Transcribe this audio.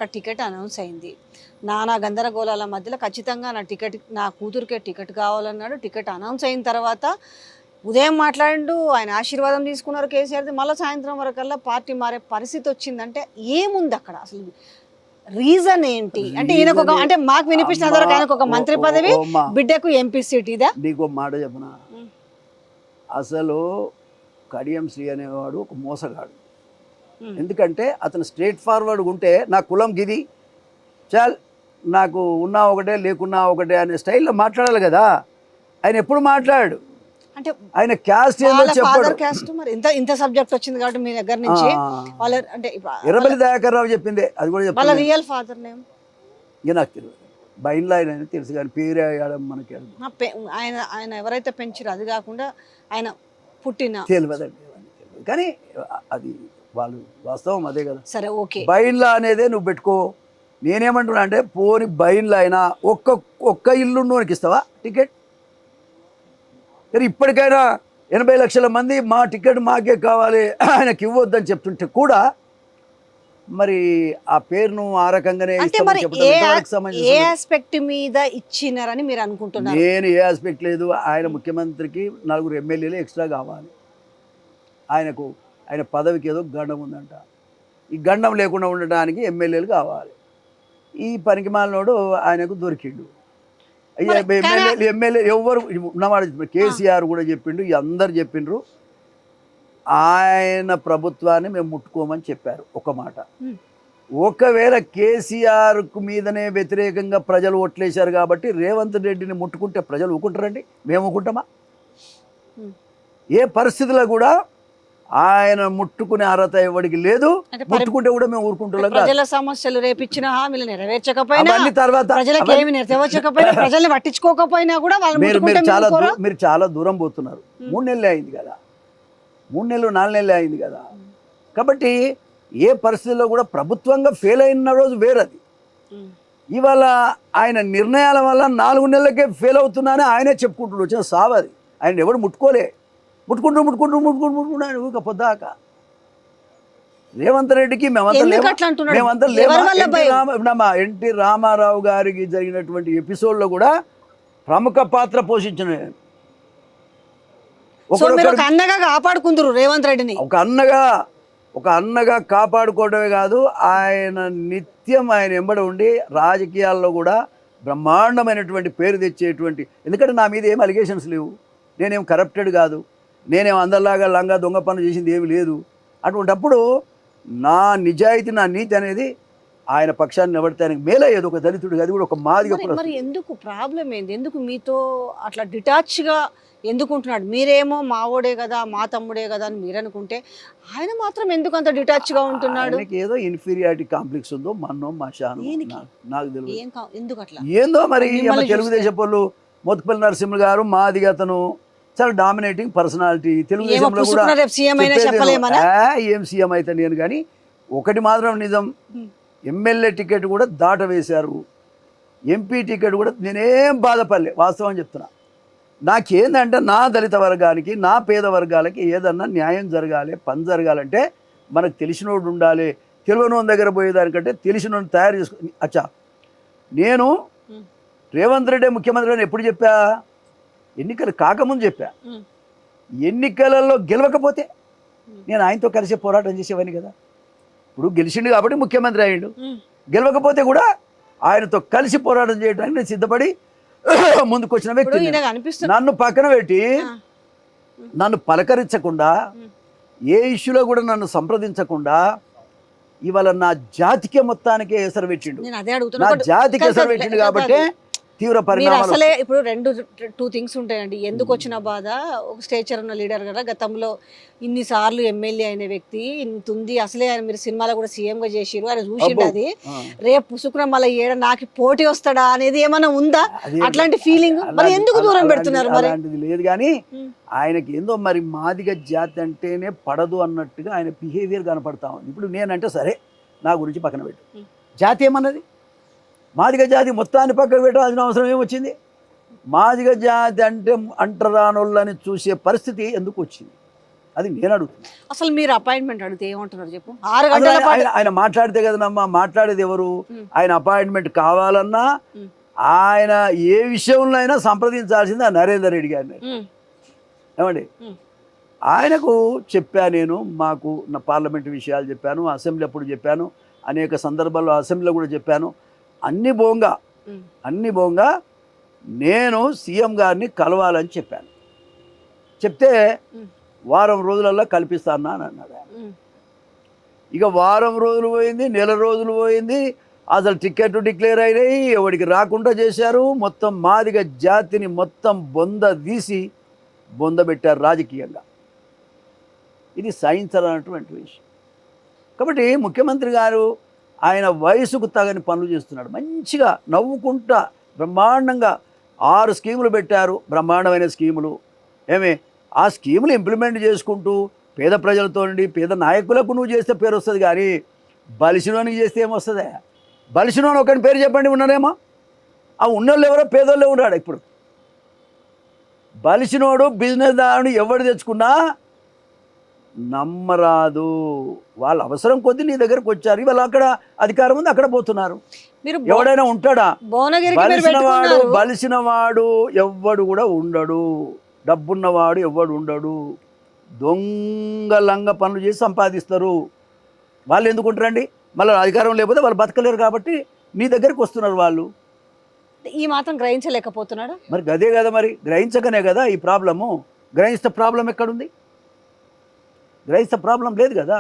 అక్కడ ticket announce అయింది. నానా గందరగోళాల మధ్యలో ఖచ్చితంగా నా కూతురికే టికెట్ కావాలన్నాడు. టికెట్ అనౌన్స్ అయిన తర్వాత ఉదయం మాట్లాడిండు, ఆయన ఆశీర్వాదం తీసుకున్నారు కేసీఆర్ది. మళ్ళీ సాయంత్రం వరకల్లా పార్టీ మారే పరిస్థితి వచ్చిందంటే ఏముంది అక్కడ అసలు? రీజన్ ఏంటి అంటే ఈయనకు ఒక అంటే మాకు వినిపించిన వరకు ఆయనకు ఒక మంత్రి పదవి, బిడ్డకు ఎంపీ సీట్. ఇదా నీకు మాట చెప్పనా? అసలు కడియం శ్రీ అనేవాడు ఒక మోసగాడు. ఎందుకంటే అతను స్ట్రేట్ ఫార్వర్డ్ ఉంటే నా కులం గిది చాల్, నాకు ఉన్నా ఒకటే లేకున్నా ఒకటే అనే స్టైల్లో మాట్లాడాలి కదా. ఆయన ఎప్పుడు మాట్లాడు అంటే ఆయన క్యాస్ట్ ఏందో చెప్పాడు. క్యాస్ట్ మరి ఇంత సబ్జెక్ట్ వచ్చింది కాబట్టి మీ దగ్గర నుంచి వాళ్ళ అంటే ఎర్రబెల్లి దయాకర్ రావు చెప్పింది, అది కూడా వాళ్ళ చెప్పాలి. రియల్ ఫాదర్ నేమ్ ఇక నాకు తెలియదు, బయలులో ఆయన తెలుసు కానీ పేరు వేయడం మనకి ఆయన ఆయన ఎవరైతే పెంచారో అది కాకుండా ఆయన పుట్టిన తెలియదండి. కానీ అది వాళ్ళు వాస్తవం అదే కదా. సరే ఓకే, బయలులో అనేదే నువ్వు పెట్టుకో. నేనేమంటున్నా అంటే పోని బయలులో అయినా ఒక్క ఇల్లు మనకి ఇస్తావా టికెట్? కానీ ఇప్పటికైనా 80 లక్షల మంది మా టికెట్ మాకే కావాలి ఆయనకి ఇవ్వద్దని చెప్తుంటే కూడా మరి ఆ పేరును ఆ రకంగానే ఏ ఆస్పెక్ట్ మీద ఇచ్చినారని మీరు అనుకుంటున్నారు? నేను ఏ ఆస్పెక్ట్ లేదు. ఆయన ముఖ్యమంత్రికి 4 ఎమ్మెల్యేలు ఎక్స్ట్రా కావాలి. ఆయన పదవికి ఏదో గండం ఉందంట. ఈ గండం లేకుండా ఉండడానికి ఎమ్మెల్యేలు కావాలి. ఈ పనికిమాలినోడు ఆయనకు దొరికిండు. ఎమ్మెల్యే ఎవరు ఉన్నమాట కేసీఆర్ కూడా చెప్పిండు, అందరు చెప్పిండ్రు ఆయన ప్రభుత్వాన్ని మేము ముట్టుకోమని చెప్పారు ఒక మాట. ఒకవేళ కేసీఆర్ మీదనే వ్యతిరేకంగా ప్రజలు ఓట్లేశారు కాబట్టి రేవంత్ రెడ్డిని ముట్టుకుంటే ప్రజలు ఊకుంటారండి? మేము ఊకుంటామా? ఏ పరిస్థితిలో కూడా ఆయన ముట్టుకునే అర్హత ఎవరికి లేదు. ముట్టుకుంటే కూడా మేము ఊరుకుంటున్నాం. ప్రజల సమస్యలు రేపిచ్చిన హామీలు నెరవేర్చకపోయినా, తర్వాత ప్రజలకు ఏమి నెరవేర్చకపోయినా, ప్రజల్ని పట్టించుకోకపోయినా కూడా మీరు చాలా దూరం పోతున్నారు. 3 నెలలే అయింది కదా, 3 నెలలు 4 నెలలే అయింది కదా. కాబట్టి ఏ పరిస్థితుల్లో కూడా ప్రభుత్వంగా ఫెయిల్ అయిన రోజు వేరది. ఇవాళ ఆయన నిర్ణయాల వల్ల 4 నెలలకే ఫెయిల్ అవుతున్నానని ఆయనే చెప్పుకుంటున్నాడు. వచ్చిన సావది. ఆయన ఎవడు ముట్టుకోలే. ముట్టుకుంటూ పొద్దాక రేవంత్ రెడ్డికి ఎన్టీ రామారావు గారికి జరిగినటువంటి ఎపిసోడ్లో కూడా ప్రముఖ పాత్ర పోషించిన అన్నగా కాపాడుకుందరు రేవంత్ రెడ్డిని. ఒక అన్నగా కాపాడుకోవడమే కాదు, ఆయన నిత్యం ఆయన ఎంబడి ఉండి రాజకీయాల్లో కూడా బ్రహ్మాండమైనటువంటి పేరు తెచ్చేటువంటి. ఎందుకంటే నా మీద ఏం అలిగేషన్స్ లేవు, నేనేం కరప్టెడ్ కాదు, నేనేం అందరిలాగా లంగా దొంగ పనులు చేసింది ఏమి లేదు. అటువంటిప్పుడు నా నిజాయితీ నా నీతి అనేది ఆయన పక్షాన్ని నిలబడితే ఆయనకు మేలయ్యేది. ఒక దళితుడిగా అది కూడా ఒక మాదిగా. మరి ఎందుకు ప్రాబ్లం ఏంది? ఎందుకు మీతో అట్లా డిటాచ్గా ఎందుకుంటున్నాడు? మీరేమో మావోడే కదా, మా తమ్ముడే కదా అని మీరు అనుకుంటే ఆయన మాత్రం ఎందుకు అంత డిటాచ్గా ఉంటున్నాడు? ఏదో ఇన్ఫీరియారిటీ కాంప్లెక్స్ ఉందో మన్నో మాషాను నాకు తెలియదు ఎందుకు అట్లా ఏందో. మరి తెలుగుదేశం వాళ్ళు మోత్పల్లి నరసింహ గారు మాదిగా అతను చాలా డామినేటింగ్ పర్సనాలిటీ. తెలుగుదేశంలో కూడా ఏం సీఎం అయితే నేను. కానీ ఒకటి మాత్రం నిజం, ఎమ్మెల్యే టికెట్ కూడా దాట వేశారు, ఎంపీ టికెట్ కూడా నేనేం బాధపడలే. వాస్తవం చెప్తున్నా. నాకేందంటే నా దళిత వర్గానికి, నా పేద వర్గాలకి ఏదన్నా న్యాయం జరగాలి, పని జరగాలంటే మనకు తెలిసినోడు ఉండాలి. తెలియనోని దగ్గర పోయేదానికంటే తెలిసినోని తయారు చేసుకుని. అచ్చా, నేను రేవంత్ రెడ్డి ముఖ్యమంత్రి అని ఎప్పుడు చెప్పా? ఎన్నికలు కాకముందు చెప్పా. ఎన్నికలలో గెలవకపోతే నేను ఆయనతో కలిసి పోరాటం చేసేవాడిని కదా. ఇప్పుడు గెలిచిండు కాబట్టి ముఖ్యమంత్రి అయ్యిండు. గెలవకపోతే కూడా ఆయనతో కలిసి పోరాటం చేయడానికి నేను సిద్ధపడి ముందుకు వచ్చిన వ్యక్తి. నన్ను పక్కన పెట్టి నన్ను పలకరించకుండా, ఏ ఇష్యూలో కూడా నన్ను సంప్రదించకుండా ఇవాళ నా జాతికే మొత్తానికే ఎసరు పెట్టిండు. నా జాతికి ఎసరు పెట్టిండు కాబట్టి తీవ్ర పరిణామాలు. అసలే ఇప్పుడు 2 థింగ్స్ ఉంటాయండి. ఎందుకు వచ్చిన బాధ, ఒక స్టేచర్ ఉన్న లీడర్ కదా, గతంలో ఇన్నిసార్లు ఎమ్మెల్యే అయిన వ్యక్తి, ఇంత ఉంది. అసలే ఆయన మీరు సినిమాలో కూడా సీఎంగా చేసిరు, ఆయన చూసిండు. అది రేపు పుసుకున్న మళ్ళీ నాకు పోటీ వస్తాడా అనేది ఏమైనా ఉందా? అట్లాంటి ఫీలింగ్ మరి ఎందుకు దూరం పెడుతున్నారు? మరి అలాంటిది లేదు. కానీ ఆయనకి ఏందో మరి మాదిగ జాతి అంటేనే పడదు అన్నట్టుగా ఆయన బిహేవియర్ కనపడతా ఉంది. ఇప్పుడు నేనంటే సరే, నా గురించి పక్కన పెట్టు, జాతి ఏమన్నది? మాదిగ జాతి మొత్తాన్ని పక్కకు పెట్టాల్సిన అవసరం ఏమొచ్చింది? మాదిగ జాతి అంటే అంటరానోళ్ళని చూసే పరిస్థితి ఎందుకు వచ్చింది? అది నేను అడుగుతున్నా. అసలు మీరు అపాయింట్మెంట్ అడిగితే ఏమంటున్నారు చెప్పు? 6 గంటల పాటు ఆయన మాట్లాడితే కదనమ్మా, మాట్లాడేది ఎవరు? ఆయన అపాయింట్మెంట్ కావాలన్నా ఉమ్. ఆయన ఏ విషయంలో అయినా సంప్రదించాల్సింది ఆ నరేందర్ రెడ్డి గారిని. ఏమండి, ఆయనకు చెప్పా నేను, మాకు నా పార్లమెంట్ విషయాలు చెప్పాను, అసెంబ్లీ అప్పుడు చెప్పాను, అనేక సందర్భాల్లో అసెంబ్లీలో కూడా చెప్పాను. అన్ని బోంగా నేను సీఎం గారిని కలవాలని చెప్పాను. చెప్తే వారం రోజులలో కల్పిస్తాను అని అన్నాడు ఆయన. ఇక వారం రోజులు పోయింది, నెల రోజులు పోయింది, అసలు టికెట్ డిక్లేర్ అయినాయి, ఎవరికి రాకుండా చేశారు. మొత్తం మాదిగ జాతిని మొత్తం బొంద పెట్టారు రాజకీయంగా. ఇది సహించాలన్నటువంటి విషయం. కాబట్టి ముఖ్యమంత్రి గారు ఆయన వయసుకు తగని పనులు చేస్తున్నాడు. మంచిగా నవ్వుకుంటా బ్రహ్మాండంగా 6 స్కీములు పెట్టారు, బ్రహ్మాండమైన స్కీములు. ఆ స్కీములు ఇంప్లిమెంట్ చేసుకుంటూ పేద ప్రజలతో నుండి పేద నాయకులకు నువ్వు చేస్తే పేరు వస్తుంది, కానీ బలిసినోనికి చేస్తే ఏమొస్తుందా? బలిసినోని ఒకటి పేరు చెప్పండి, ఉన్నారేమో? ఆ ఉన్నోళ్ళు ఎవరో పేదోళ్ళే ఉన్నాడు. ఇప్పుడు బలిసినోడు బిజినెస్ దారుడు ఎవడు తెచ్చుకున్నా నమ్మరాదు. వాళ్ళ అవసరం కొద్దీ నీ దగ్గరకు వచ్చారు. ఇవాళ అక్కడ అధికారం ఉంది, అక్కడ పోతున్నారు. ఎవడైనా ఉంటాడా? బలిసినవాడు ఎవ్వడు కూడా ఉండడు, డబ్బున్నవాడు ఎవ్వడు ఉండడు. దొంగ లంగ పనులు చేసి సంపాదిస్తారు. వాళ్ళు ఎందుకు ఉంటారండి? మళ్ళీ అధికారం లేకపోతే వాళ్ళు బతకలేరు కాబట్టి నీ దగ్గరికి వస్తున్నారు వాళ్ళు. ఈ మాత్రం గ్రహించలేకపోతున్నాడు. మరి గదే కదా, మరి గ్రహించకనే కదా ఈ ప్రాబ్లము. గ్రహిస్తే ప్రాబ్లం ఎక్కడుంది? గ్రహిస్తే ప్రాబ్లం లేదు కదా.